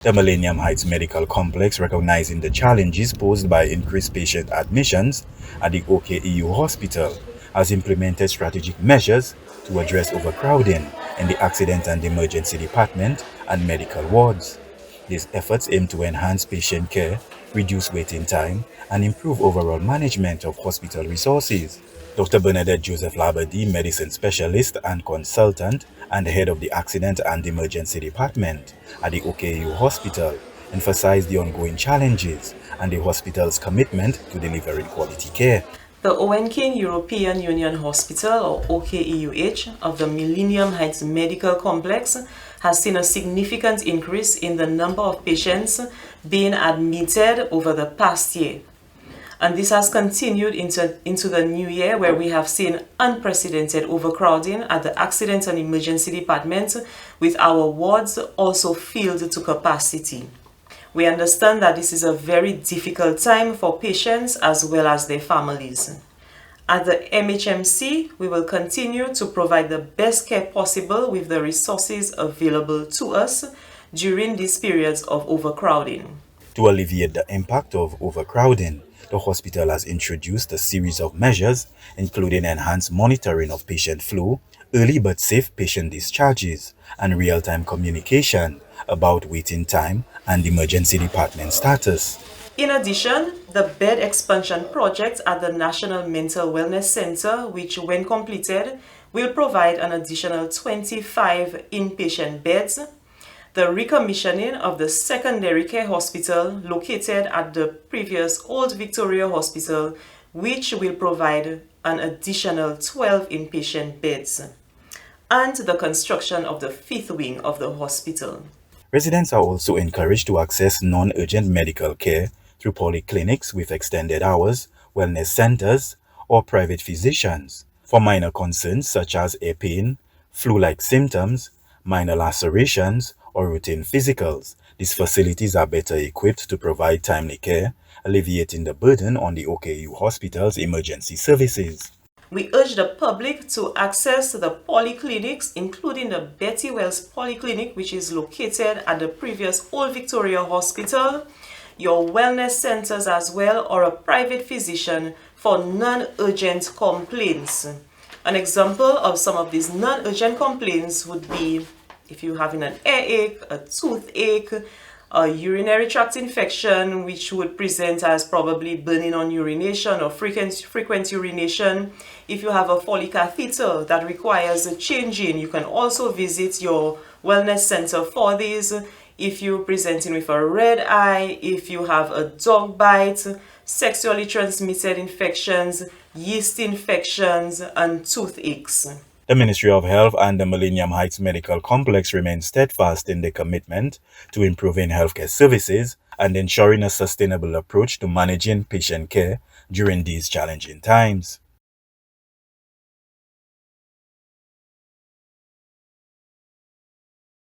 The Millennium Heights Medical Complex, recognizing the challenges posed by increased patient admissions at the OKEU Hospital, has implemented strategic measures to address overcrowding in the Accident and Emergency Department and medical wards. These efforts aim to enhance patient care, reduce waiting time, and improve overall management of hospital resources. Dr. Bernadette Joseph Labadie, medicine specialist and consultant and head of the Accident and Emergency Department at the OKU Hospital, emphasized the ongoing challenges and the hospital's commitment to delivering quality care. The Owen King European Union Hospital, or OKEUH, of the Millennium Heights Medical Complex has seen a significant increase in the number of patients being admitted over the past year. And this has continued into the new year, where we have seen unprecedented overcrowding at the Accident and Emergency Department, with our wards also filled to capacity. We understand that this is a very difficult time for patients as well as their families. At the MHMC, we will continue to provide the best care possible with the resources available to us during these periods of overcrowding. To alleviate the impact of overcrowding, the hospital has introduced a series of measures, including enhanced monitoring of patient flow, early but safe patient discharges, and real-time communication about waiting time and emergency department status. In addition, the bed expansion project at the National Mental Wellness Center, which when completed, will provide an additional 25 inpatient beds. The recommissioning of the secondary care hospital located at the previous Old Victoria Hospital, which will provide an additional 12 inpatient beds, and the construction of the fifth wing of the hospital. Residents are also encouraged to access non-urgent medical care through polyclinics with extended hours, wellness centers, or private physicians for minor concerns such as ear pain, flu-like symptoms, minor lacerations, or routine physicals. These facilities are better equipped to provide timely care, alleviating the burden on the OKU Hospital's emergency services. We urge the public to access the polyclinics, including the Betty Wells Polyclinic, which is located at the previous Old Victoria Hospital, your wellness centers as well, or a private physician for non-urgent complaints. An example of some of these non-urgent complaints would be if you're having an earache, a toothache, a urinary tract infection, which would present as probably burning on urination or frequent urination. If you have a Foley catheter that requires a changing, you can also visit your wellness center for these. If you're presenting with a red eye, if you have a dog bite, sexually transmitted infections, yeast infections, and toothaches. The Ministry of Health and the Millennium Heights Medical Complex remain steadfast in their commitment to improving healthcare services and ensuring a sustainable approach to managing patient care during these challenging times.